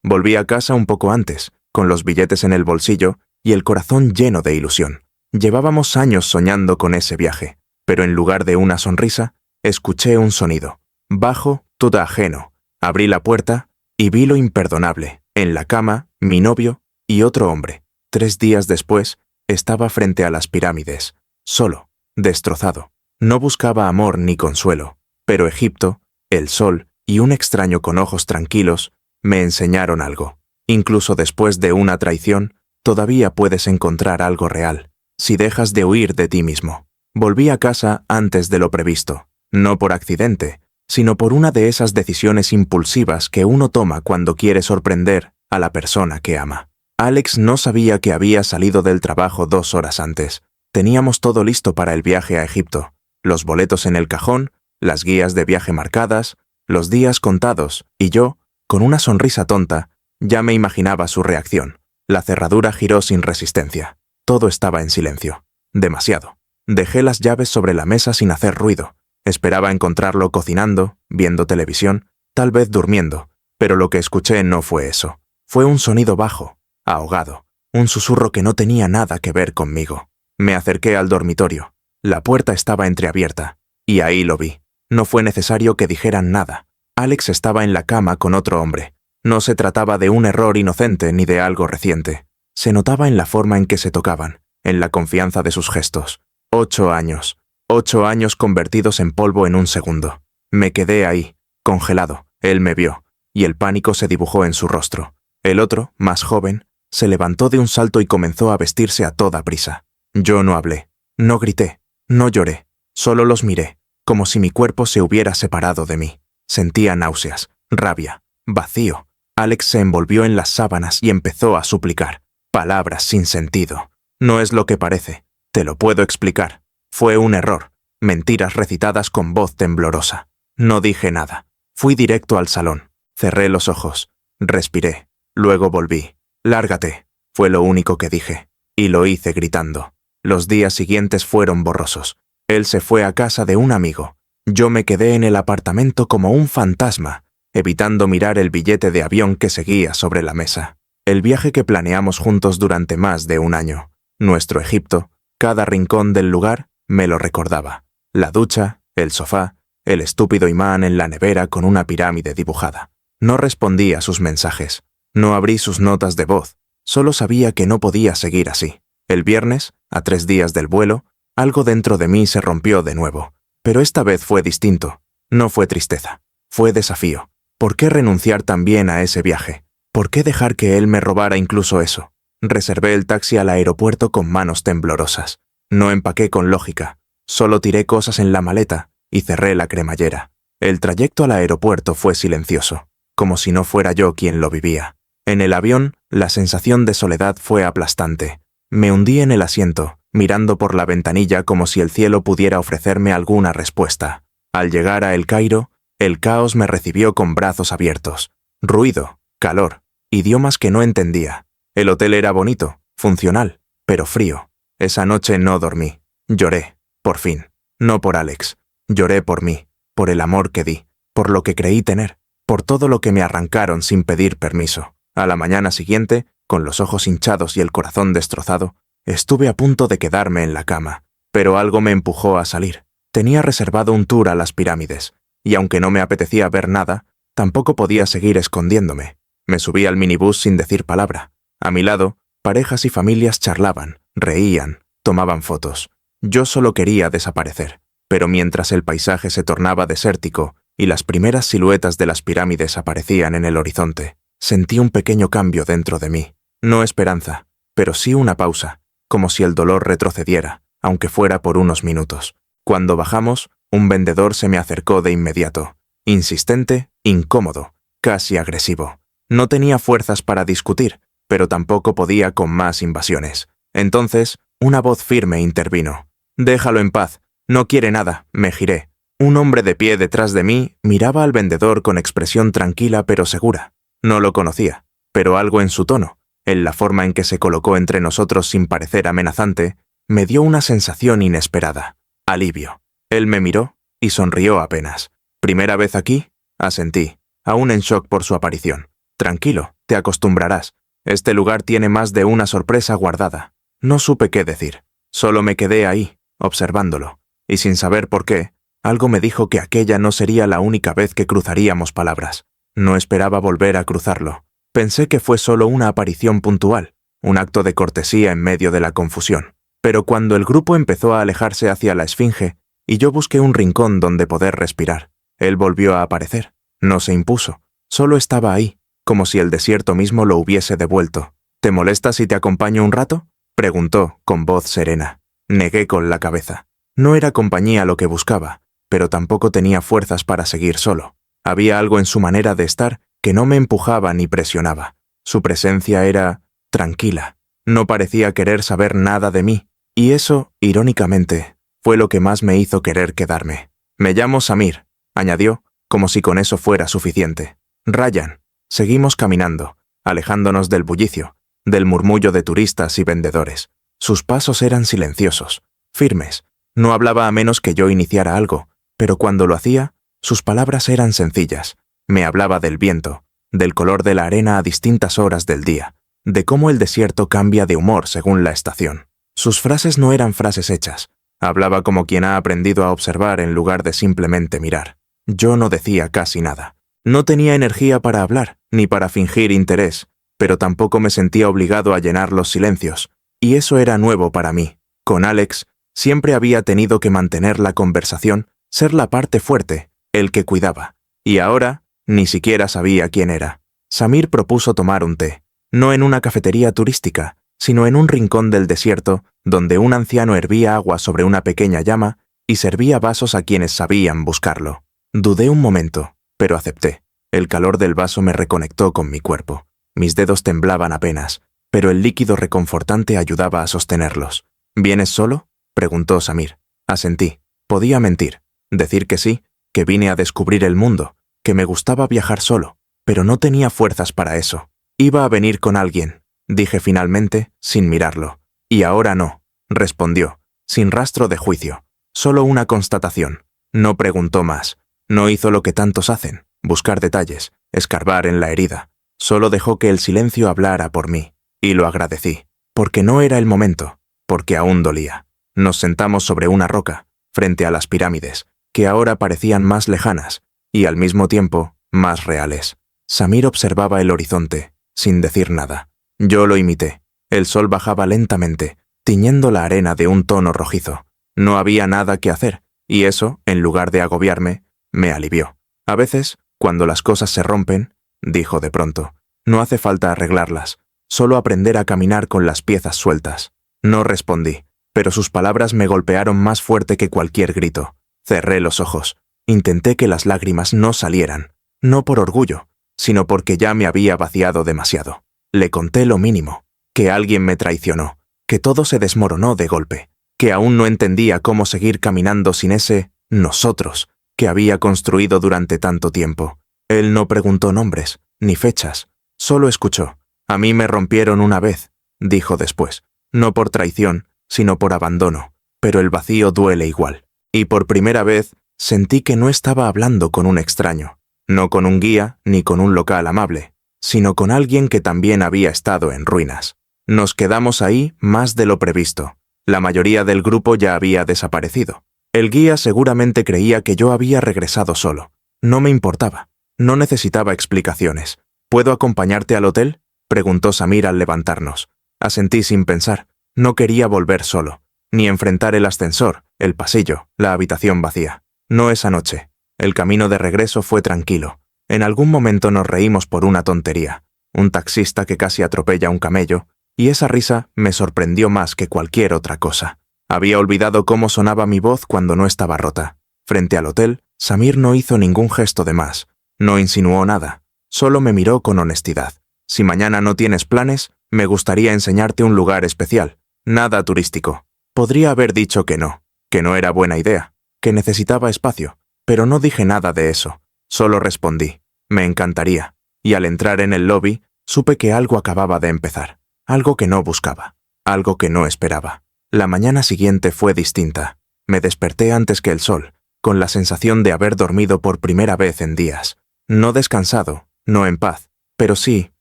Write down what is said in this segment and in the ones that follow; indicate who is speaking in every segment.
Speaker 1: Volví a casa un poco antes, con los billetes en el bolsillo y el corazón lleno de ilusión. Llevábamos años soñando con ese viaje, pero en lugar de una sonrisa, escuché un sonido. Bajo, todo ajeno. Abrí la puerta y vi lo imperdonable. En la cama, mi novio y otro hombre. 3 días después, estaba frente a las pirámides, solo, destrozado. No buscaba amor ni consuelo, pero Egipto, el sol y un extraño con ojos tranquilos me enseñaron algo. Incluso después de una traición, todavía puedes encontrar algo real, si dejas de huir de ti mismo. Volví a casa antes de lo previsto, no por accidente, sino por una de esas decisiones impulsivas que uno toma cuando quiere sorprender a la persona que ama. Alex no sabía que había salido del trabajo 2 horas antes. Teníamos todo listo para el viaje a Egipto, los boletos en el cajón, las guías de viaje marcadas, los días contados, y yo, con una sonrisa tonta, ya me imaginaba su reacción. La cerradura giró sin resistencia. Todo estaba en silencio. Demasiado. Dejé las llaves sobre la mesa sin hacer ruido. Esperaba encontrarlo cocinando, viendo televisión, tal vez durmiendo, pero lo que escuché no fue eso. Fue un sonido bajo, ahogado, un susurro que no tenía nada que ver conmigo. Me acerqué al dormitorio. La puerta estaba entreabierta, y ahí lo vi. No fue necesario que dijeran nada. Alex estaba en la cama con otro hombre. No se trataba de un error inocente ni de algo reciente. Se notaba en la forma en que se tocaban, en la confianza de sus gestos. 8 años. 8 años convertidos en polvo en un segundo. Me quedé ahí, congelado. Él me vio, y el pánico se dibujó en su rostro. El otro, más joven, se levantó de un salto y comenzó a vestirse a toda prisa. Yo no hablé, no grité, no lloré, solo los miré, como si mi cuerpo se hubiera separado de mí. Sentía náuseas, rabia, vacío. Alex se envolvió en las sábanas y empezó a suplicar. Palabras sin sentido. No es lo que parece, te lo puedo explicar. Fue un error, mentiras recitadas con voz temblorosa. No dije nada. Fui directo al salón. Cerré los ojos. Respiré. Luego volví. Lárgate, fue lo único que dije. Y lo hice gritando. Los días siguientes fueron borrosos. Él se fue a casa de un amigo. Yo me quedé en el apartamento como un fantasma, evitando mirar el billete de avión que seguía sobre la mesa. El viaje que planeamos juntos durante más de un año. Nuestro Egipto, cada rincón del lugar, me lo recordaba. La ducha, el sofá, el estúpido imán en la nevera con una pirámide dibujada. No respondí a sus mensajes. No abrí sus notas de voz. Solo sabía que no podía seguir así. El viernes, a 3 días del vuelo, algo dentro de mí se rompió de nuevo. Pero esta vez fue distinto. No fue tristeza. Fue desafío. ¿Por qué renunciar también a ese viaje? ¿Por qué dejar que él me robara incluso eso? Reservé el taxi al aeropuerto con manos temblorosas. No empaqué con lógica. Solo tiré cosas en la maleta y cerré la cremallera. El trayecto al aeropuerto fue silencioso, como si no fuera yo quien lo vivía. En el avión, la sensación de soledad fue aplastante. Me hundí en el asiento, mirando por la ventanilla como si el cielo pudiera ofrecerme alguna respuesta. Al llegar a El Cairo, el caos me recibió con brazos abiertos. Ruido, calor, idiomas que no entendía. El hotel era bonito, funcional, pero frío. Esa noche no dormí. Lloré, por fin. No por Alex. Lloré por mí, por el amor que di, por lo que creí tener, por todo lo que me arrancaron sin pedir permiso. A la mañana siguiente, con los ojos hinchados y el corazón destrozado, estuve a punto de quedarme en la cama, pero algo me empujó a salir. Tenía reservado un tour a las pirámides, y aunque no me apetecía ver nada, tampoco podía seguir escondiéndome. Me subí al minibús sin decir palabra. A mi lado, parejas y familias charlaban, reían, tomaban fotos. Yo solo quería desaparecer, pero mientras el paisaje se tornaba desértico y las primeras siluetas de las pirámides aparecían en el horizonte, sentí un pequeño cambio dentro de mí. No esperanza, pero sí una pausa, como si el dolor retrocediera, aunque fuera por unos minutos. Cuando bajamos, un vendedor se me acercó de inmediato, insistente, incómodo, casi agresivo. No tenía fuerzas para discutir, pero tampoco podía con más invasiones. Entonces, una voz firme intervino. «Déjalo en paz, no quiere nada», me giré. Un hombre de pie detrás de mí miraba al vendedor con expresión tranquila pero segura. No lo conocía, pero algo en su tono, en la forma en que se colocó entre nosotros sin parecer amenazante, me dio una sensación inesperada. Alivio. Él me miró y sonrió apenas. «¿Primera vez aquí?», asentí, aún en shock por su aparición. «Tranquilo, te acostumbrarás. Este lugar tiene más de una sorpresa guardada. No supe qué decir. Solo me quedé ahí, observándolo. Y sin saber por qué, algo me dijo que aquella no sería la única vez que cruzaríamos palabras. No esperaba volver a cruzarlo. Pensé que fue solo una aparición puntual, un acto de cortesía en medio de la confusión. Pero cuando el grupo empezó a alejarse hacia la esfinge, y yo busqué un rincón donde poder respirar, él volvió a aparecer. No se impuso, solo estaba ahí, como si el desierto mismo lo hubiese devuelto. ¿Te molesta si te acompaño un rato?, preguntó, con voz serena. Negué con la cabeza. No era compañía lo que buscaba, pero tampoco tenía fuerzas para seguir solo. Había algo en su manera de estar que no me empujaba ni presionaba. Su presencia era tranquila. No parecía querer saber nada de mí, y eso, irónicamente, fue lo que más me hizo querer quedarme. Me llamo Samir, añadió, como si con eso fuera suficiente. Ryan. Seguimos caminando, alejándonos del bullicio, del murmullo de turistas y vendedores. Sus pasos eran silenciosos, firmes. No hablaba a menos que yo iniciara algo, pero cuando lo hacía, sus palabras eran sencillas. Me hablaba del viento, del color de la arena a distintas horas del día, de cómo el desierto cambia de humor según la estación. Sus frases no eran frases hechas. Hablaba como quien ha aprendido a observar en lugar de simplemente mirar. Yo no decía casi nada. No tenía energía para hablar, ni para fingir interés, pero tampoco me sentía obligado a llenar los silencios, y eso era nuevo para mí. Con Alex, siempre había tenido que mantener la conversación, ser la parte fuerte, el que cuidaba, y ahora ni siquiera sabía quién era. Samir propuso tomar un té, no en una cafetería turística, sino en un rincón del desierto, donde un anciano hervía agua sobre una pequeña llama y servía vasos a quienes sabían buscarlo. Dudé un momento, pero acepté. El calor del vaso me reconectó con mi cuerpo. Mis dedos temblaban apenas, pero el líquido reconfortante ayudaba a sostenerlos. ¿Vienes solo?, preguntó Samir. Asentí. Podía mentir, decir que sí, que vine a descubrir el mundo, que me gustaba viajar solo, pero no tenía fuerzas para eso. Iba a venir con alguien, dije finalmente, sin mirarlo. Y ahora no, respondió, sin rastro de juicio, solo una constatación. No preguntó más. No hizo lo que tantos hacen, buscar detalles, escarbar en la herida. Solo dejó que el silencio hablara por mí, y lo agradecí, porque no era el momento, porque aún dolía. Nos sentamos sobre una roca, frente a las pirámides, que ahora parecían más lejanas, y al mismo tiempo, más reales. Samir observaba el horizonte, sin decir nada. Yo lo imité. El sol bajaba lentamente, tiñendo la arena de un tono rojizo. No había nada que hacer, y eso, en lugar de agobiarme, me alivió. A veces, cuando las cosas se rompen, dijo de pronto, no hace falta arreglarlas, solo aprender a caminar con las piezas sueltas. No respondí, pero sus palabras me golpearon más fuerte que cualquier grito. Cerré los ojos. Intenté que las lágrimas no salieran, no por orgullo, sino porque ya me había vaciado demasiado. Le conté lo mínimo, que alguien me traicionó, que todo se desmoronó de golpe, que aún no entendía cómo seguir caminando sin ese nosotros que había construido durante tanto tiempo. Él no preguntó nombres, ni fechas, solo escuchó. A mí me rompieron una vez, dijo después, no por traición, sino por abandono, pero el vacío duele igual. Y por primera vez sentí que no estaba hablando con un extraño, no con un guía ni con un local amable, sino con alguien que también había estado en ruinas. Nos quedamos ahí más de lo previsto. La mayoría del grupo ya había desaparecido. El guía seguramente creía que yo había regresado solo. No me importaba. No necesitaba explicaciones. ¿Puedo acompañarte al hotel?, preguntó Samir al levantarnos. Asentí sin pensar. No quería volver solo, ni enfrentar el ascensor, el pasillo, la habitación vacía. No esa noche. El camino de regreso fue tranquilo. En algún momento nos reímos por una tontería. Un taxista que casi atropella a un camello, y esa risa me sorprendió más que cualquier otra cosa. Había olvidado cómo sonaba mi voz cuando no estaba rota. Frente al hotel, Samir no hizo ningún gesto de más. No insinuó nada. Solo me miró con honestidad. Si mañana no tienes planes, me gustaría enseñarte un lugar especial. Nada turístico. Podría haber dicho que no era buena idea, que necesitaba espacio, pero no dije nada de eso. Solo respondí, me encantaría. Y al entrar en el lobby, supe que algo acababa de empezar. Algo que no buscaba. Algo que no esperaba. La mañana siguiente fue distinta. Me desperté antes que el sol, con la sensación de haber dormido por primera vez en días. No descansado, no en paz, pero sí,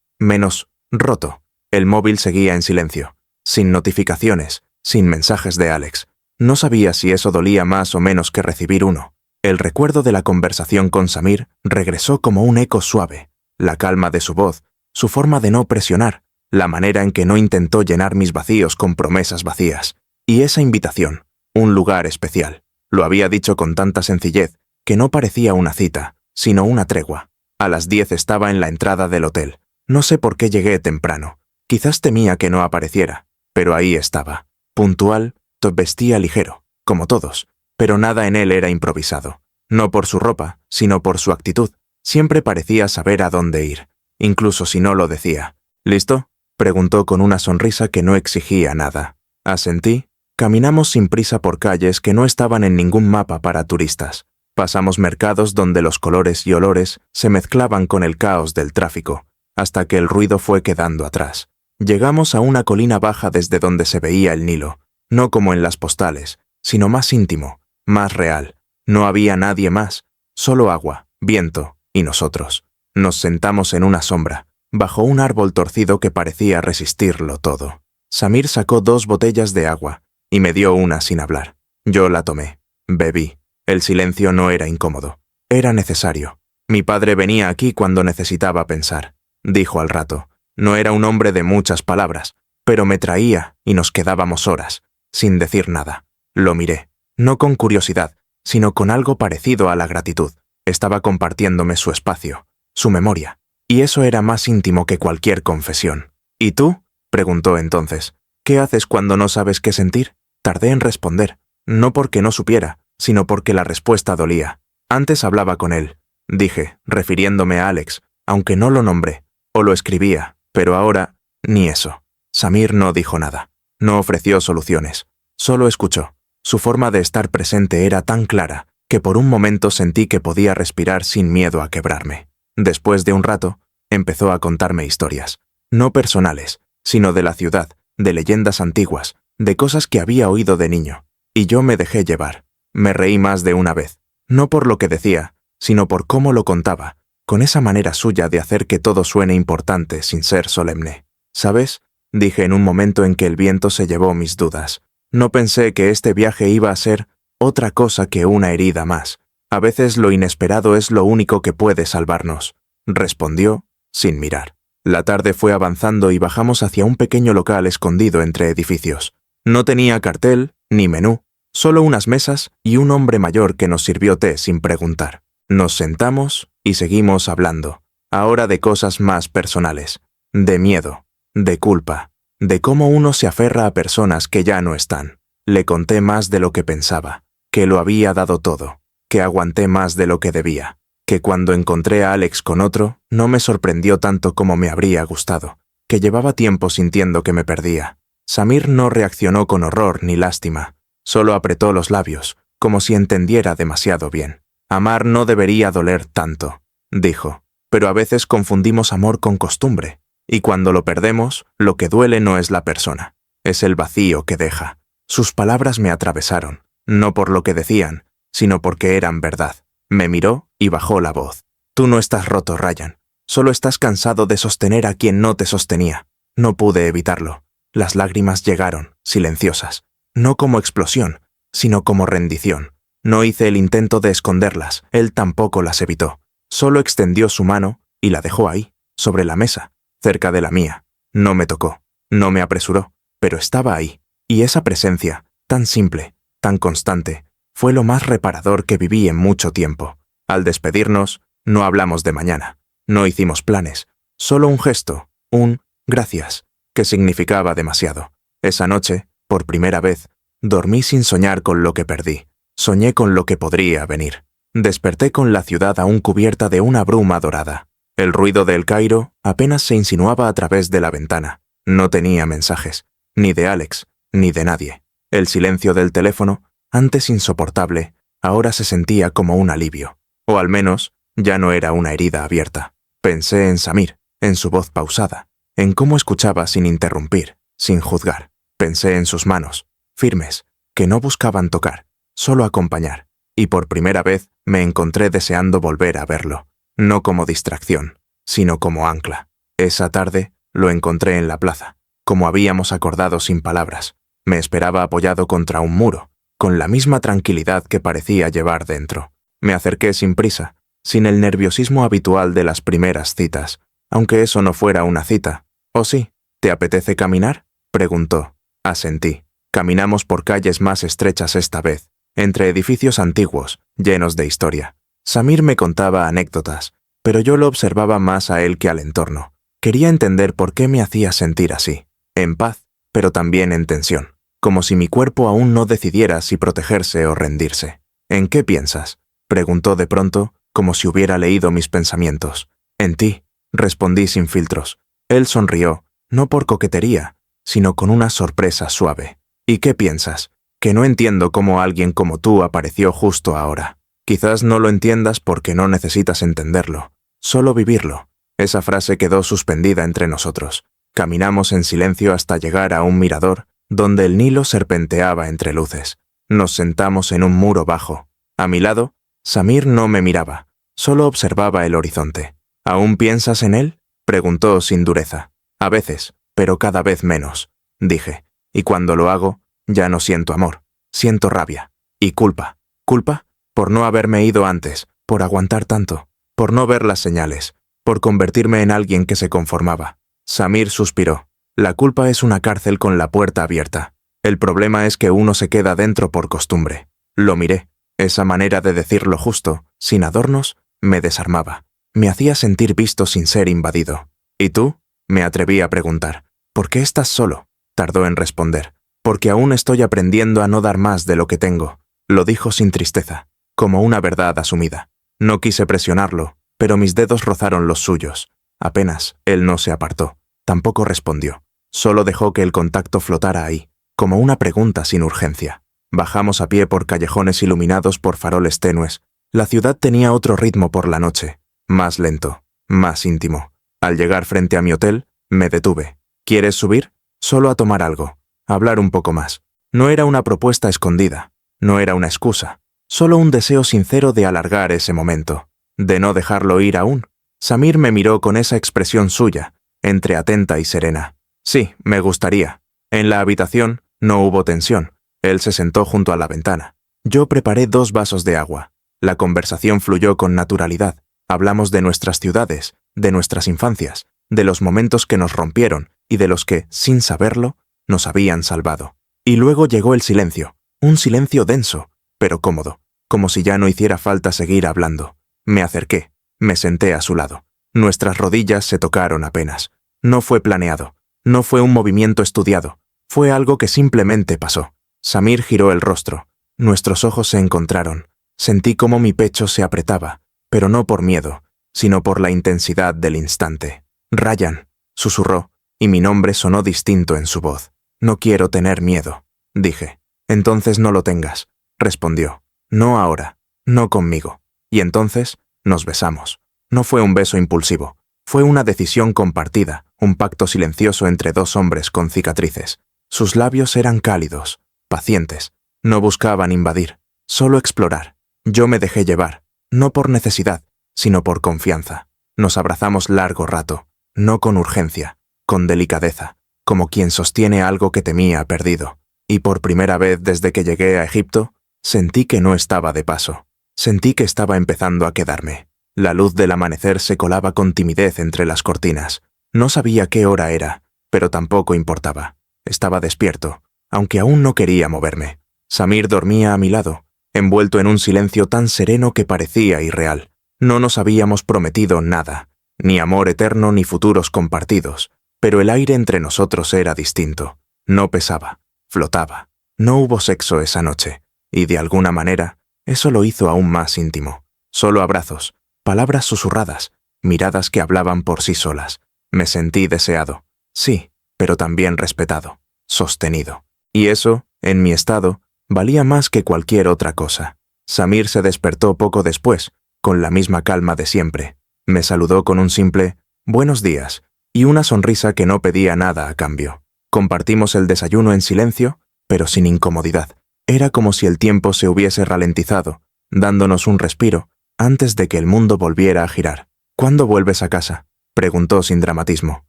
Speaker 1: menos roto. El móvil seguía en silencio, sin notificaciones, sin mensajes de Alex. No sabía si eso dolía más o menos que recibir uno. El recuerdo de la conversación con Samir regresó como un eco suave. La calma de su voz, su forma de no presionar, la manera en que no intentó llenar mis vacíos con promesas vacías. Y esa invitación, un lugar especial. Lo había dicho con tanta sencillez que no parecía una cita, sino una tregua. A las 10 estaba en la entrada del hotel. No sé por qué llegué temprano. Quizás temía que no apareciera, pero ahí estaba. Puntual, vestía ligero, como todos, pero nada en él era improvisado. No por su ropa, sino por su actitud. Siempre parecía saber a dónde ir, incluso si no lo decía. ¿Listo?, preguntó con una sonrisa que no exigía nada. Asentí. Caminamos sin prisa por calles que no estaban en ningún mapa para turistas. Pasamos mercados donde los colores y olores se mezclaban con el caos del tráfico, hasta que el ruido fue quedando atrás. Llegamos a una colina baja desde donde se veía el Nilo, no como en las postales, sino más íntimo, más real. No había nadie más, solo agua, viento y nosotros. Nos sentamos en una sombra, bajo un árbol torcido que parecía resistirlo todo. Samir sacó 2 botellas de agua y me dio una sin hablar. Yo la tomé, bebí. El silencio no era incómodo, era necesario. Mi padre venía aquí cuando necesitaba pensar, dijo al rato. No era un hombre de muchas palabras, pero me traía y nos quedábamos horas, sin decir nada. Lo miré, no con curiosidad, sino con algo parecido a la gratitud. Estaba compartiéndome su espacio, su memoria, y eso era más íntimo que cualquier confesión. ¿Y tú?, preguntó entonces. ¿Qué haces cuando no sabes qué sentir? Tardé en responder, no porque no supiera, sino porque la respuesta dolía. Antes hablaba con él, dije, refiriéndome a Alex, aunque no lo nombré, o lo escribía, pero ahora, ni eso. Samir no dijo nada, no ofreció soluciones, solo escuchó. Su forma de estar presente era tan clara que por un momento sentí que podía respirar sin miedo a quebrarme. Después de un rato, empezó a contarme historias, no personales, sino de la ciudad, de leyendas antiguas, de cosas que había oído de niño, y yo me dejé llevar. Me reí más de una vez, no por lo que decía, sino por cómo lo contaba, con esa manera suya de hacer que todo suene importante sin ser solemne. ¿Sabes?, dije en un momento en que el viento se llevó mis dudas. No pensé que este viaje iba a ser otra cosa que una herida más. A veces lo inesperado es lo único que puede salvarnos, respondió, sin mirar. La tarde fue avanzando y bajamos hacia un pequeño local escondido entre edificios. No tenía cartel ni menú, solo unas mesas y un hombre mayor que nos sirvió té sin preguntar. Nos sentamos y seguimos hablando, ahora de cosas más personales, de miedo, de culpa, de cómo uno se aferra a personas que ya no están. Le conté más de lo que pensaba, que lo había dado todo, que aguanté más de lo que debía, que cuando encontré a Alex con otro, no me sorprendió tanto como me habría gustado, que llevaba tiempo sintiendo que me perdía. Samir no reaccionó con horror ni lástima, solo apretó los labios, como si entendiera demasiado bien. Amar no debería doler tanto, dijo, pero a veces confundimos amor con costumbre, y cuando lo perdemos, lo que duele no es la persona, es el vacío que deja. Sus palabras me atravesaron, no por lo que decían, sino porque eran verdad. Me miró y bajó la voz. Tú no estás roto, Ryan, solo estás cansado de sostener a quien no te sostenía. No pude evitarlo. Las lágrimas llegaron, silenciosas, no como explosión, sino como rendición. No hice el intento de esconderlas, él tampoco las evitó. Solo extendió su mano y la dejó ahí, sobre la mesa, cerca de la mía. No me tocó, no me apresuró, pero estaba ahí. Y esa presencia, tan simple, tan constante, fue lo más reparador que viví en mucho tiempo. Al despedirnos, no hablamos de mañana, no hicimos planes, solo un gesto, un gracias, que significaba demasiado. Esa noche, por primera vez, dormí sin soñar con lo que perdí. Soñé con lo que podría venir. Desperté con la ciudad aún cubierta de una bruma dorada. El ruido del Cairo apenas se insinuaba a través de la ventana. No tenía mensajes, ni de Alex, ni de nadie. El silencio del teléfono, antes insoportable, ahora se sentía como un alivio. O al menos, ya no era una herida abierta. Pensé en Samir, en su voz pausada, en cómo escuchaba sin interrumpir, sin juzgar. Pensé en sus manos, firmes, que no buscaban tocar, solo acompañar. Y por primera vez me encontré deseando volver a verlo, no como distracción, sino como ancla. Esa tarde lo encontré en la plaza, como habíamos acordado sin palabras. Me esperaba apoyado contra un muro, con la misma tranquilidad que parecía llevar dentro. Me acerqué sin prisa, sin el nerviosismo habitual de las primeras citas, aunque eso no fuera una cita. ¿O sí? ¿Te apetece caminar?, preguntó. Asentí. Caminamos por calles más estrechas esta vez, entre edificios antiguos, llenos de historia. Samir me contaba anécdotas, pero yo lo observaba más a él que al entorno. Quería entender por qué me hacía sentir así, en paz, pero también en tensión, como si mi cuerpo aún no decidiera si protegerse o rendirse. ¿En qué piensas?, preguntó de pronto, como si hubiera leído mis pensamientos. En ti, respondí sin filtros. Él sonrió, no por coquetería, sino con una sorpresa suave. ¿Y qué piensas? Que no entiendo cómo alguien como tú apareció justo ahora. Quizás no lo entiendas porque no necesitas entenderlo, solo vivirlo. Esa frase quedó suspendida entre nosotros. Caminamos en silencio hasta llegar a un mirador, donde el Nilo serpenteaba entre luces. Nos sentamos en un muro bajo. A mi lado, Samir no me miraba, solo observaba el horizonte. ¿Aún piensas en él?, preguntó sin dureza. A veces, pero cada vez menos, dije. Y cuando lo hago, ya no siento amor, siento rabia y culpa. ¿Culpa? Por no haberme ido antes, por aguantar tanto, por no ver las señales, por convertirme en alguien que se conformaba. Samir suspiró. La culpa es una cárcel con la puerta abierta. El problema es que uno se queda dentro por costumbre. Lo miré. Esa manera de decir lo justo, sin adornos, me desarmaba. Me hacía sentir visto sin ser invadido. ¿Y tú?, me atreví a preguntar. ¿Por qué estás solo?, tardó en responder. Porque aún estoy aprendiendo a no dar más de lo que tengo. Lo dijo sin tristeza, como una verdad asumida. No quise presionarlo, pero mis dedos rozaron los suyos. Apenas, él no se apartó. Tampoco respondió. Solo dejó que el contacto flotara ahí, como una pregunta sin urgencia. Bajamos a pie por callejones iluminados por faroles tenues. La ciudad tenía otro ritmo por la noche, más lento, más íntimo. Al llegar frente a mi hotel, me detuve. ¿Quieres subir? Solo a tomar algo, hablar un poco más. No era una propuesta escondida, no era una excusa, solo un deseo sincero de alargar ese momento, de no dejarlo ir aún. Samir me miró con esa expresión suya, entre atenta y serena. Sí, me gustaría. En la habitación no hubo tensión. Él se sentó junto a la ventana. Yo preparé 2 vasos de agua. La conversación fluyó con naturalidad. Hablamos de nuestras ciudades, de nuestras infancias, de los momentos que nos rompieron y de los que, sin saberlo, nos habían salvado. Y luego llegó el silencio, un silencio denso, pero cómodo, como si ya no hiciera falta seguir hablando. Me acerqué, me senté a su lado. Nuestras rodillas se tocaron apenas. No fue planeado, no fue un movimiento estudiado, fue algo que simplemente pasó. Samir giró el rostro. Nuestros ojos se encontraron. Sentí cómo mi pecho se apretaba, pero no por miedo, sino por la intensidad del instante. Ryan, susurró, y mi nombre sonó distinto en su voz. No quiero tener miedo, dije. Entonces no lo tengas, respondió. No ahora, no conmigo. Y entonces nos besamos. No fue un beso impulsivo, fue una decisión compartida, un pacto silencioso entre 2 hombres con cicatrices. Sus labios eran cálidos, pacientes. No buscaban invadir, solo explorar. Yo me dejé llevar, no por necesidad, sino por confianza. Nos abrazamos largo rato, no con urgencia, con delicadeza, como quien sostiene algo que temía perdido. Y por primera vez desde que llegué a Egipto, sentí que no estaba de paso. Sentí que estaba empezando a quedarme. La luz del amanecer se colaba con timidez entre las cortinas. No sabía qué hora era, pero tampoco importaba. Estaba despierto, aunque aún no quería moverme. Samir dormía a mi lado, envuelto en un silencio tan sereno que parecía irreal. No nos habíamos prometido nada, ni amor eterno ni futuros compartidos, pero el aire entre nosotros era distinto. No pesaba, flotaba. No hubo sexo esa noche, y de alguna manera, eso lo hizo aún más íntimo. Solo abrazos, palabras susurradas, miradas que hablaban por sí solas. Me sentí deseado, sí, pero también respetado, sostenido. Y eso, en mi estado, valía más que cualquier otra cosa. Samir se despertó poco después, con la misma calma de siempre. Me saludó con un simple «buenos días» y una sonrisa que no pedía nada a cambio. Compartimos el desayuno en silencio, pero sin incomodidad. Era como si el tiempo se hubiese ralentizado, dándonos un respiro, antes de que el mundo volviera a girar. «¿Cuándo vuelves a casa?», Preguntó sin dramatismo.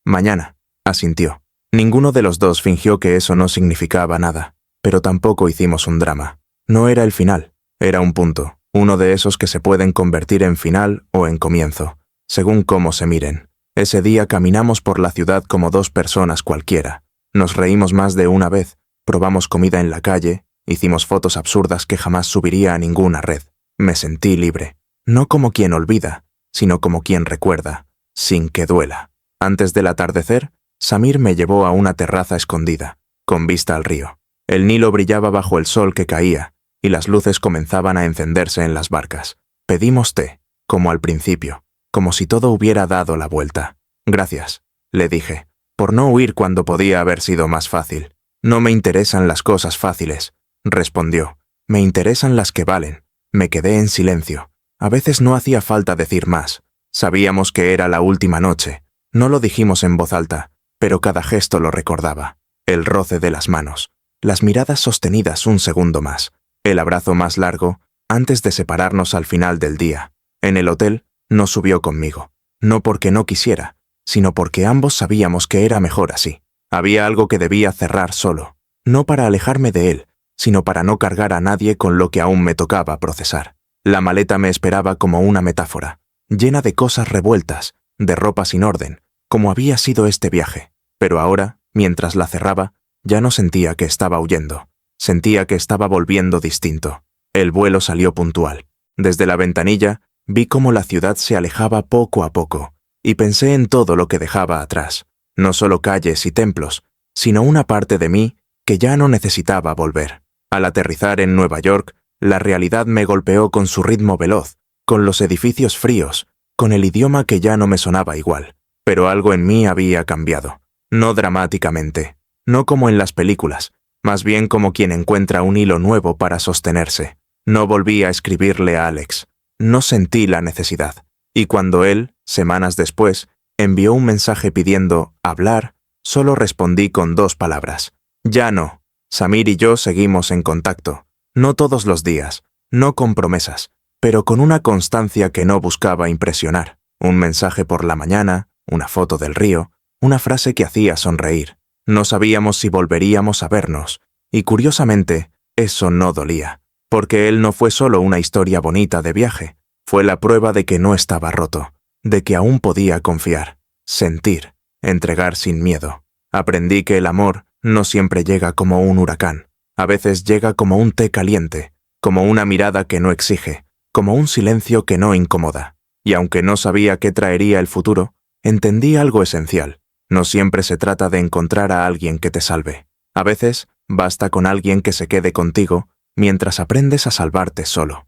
Speaker 1: Mañana, asintió. Ninguno de los dos fingió que eso no significaba nada, pero tampoco hicimos un drama. No era el final, era un punto, uno de esos que se pueden convertir en final o en comienzo, según cómo se miren. Ese día caminamos por la ciudad como dos personas cualquiera. Nos reímos más de una vez, probamos comida en la calle, hicimos fotos absurdas que jamás subiría a ninguna red. Me sentí libre, no como quien olvida, sino como quien recuerda, sin que duela. Antes del atardecer, Samir me llevó a una terraza escondida, con vista al río. El Nilo brillaba bajo el sol que caía, y las luces comenzaban a encenderse en las barcas. Pedimos té, como al principio, como si todo hubiera dado la vuelta. Gracias, le dije, por no huir cuando podía haber sido más fácil. No me interesan las cosas fáciles, respondió. Me interesan las que valen. Me quedé en silencio. A veces no hacía falta decir más. Sabíamos que era la última noche. No lo dijimos en voz alta, pero cada gesto lo recordaba. El roce de las manos, las miradas sostenidas un segundo más, el abrazo más largo antes de separarnos al final del día. En el hotel no subió conmigo, no porque no quisiera, sino porque ambos sabíamos que era mejor así. Había algo que debía cerrar solo, no para alejarme de él, sino para no cargar a nadie con lo que aún me tocaba procesar. La maleta me esperaba como una metáfora, llena de cosas revueltas, de ropa sin orden, como había sido este viaje. Pero ahora, mientras la cerraba, ya no sentía que estaba huyendo. Sentía que estaba volviendo distinto. El vuelo salió puntual. Desde la ventanilla, vi cómo la ciudad se alejaba poco a poco, y pensé en todo lo que dejaba atrás. No solo calles y templos, sino una parte de mí que ya no necesitaba volver. Al aterrizar en Nueva York, la realidad me golpeó con su ritmo veloz, con los edificios fríos, con el idioma que ya no me sonaba igual. Pero algo en mí había cambiado. No dramáticamente, no como en las películas, más bien como quien encuentra un hilo nuevo para sostenerse. No volví a escribirle a Alex. No sentí la necesidad. Y cuando él, semanas después, envió un mensaje pidiendo hablar, solo respondí con 2 palabras. Ya no. Samir y yo seguimos en contacto. No todos los días, no con promesas, pero con una constancia que no buscaba impresionar. Un mensaje por la mañana, una foto del río, una frase que hacía sonreír. No sabíamos si volveríamos a vernos, y curiosamente, eso no dolía, porque él no fue solo una historia bonita de viaje, fue la prueba de que no estaba roto, de que aún podía confiar, sentir, entregar sin miedo. Aprendí que el amor no siempre llega como un huracán, a veces llega como un té caliente, como una mirada que no exige, como un silencio que no incomoda. Y aunque no sabía qué traería el futuro, entendí algo esencial. No siempre se trata de encontrar a alguien que te salve. A veces basta con alguien que se quede contigo mientras aprendes a salvarte solo.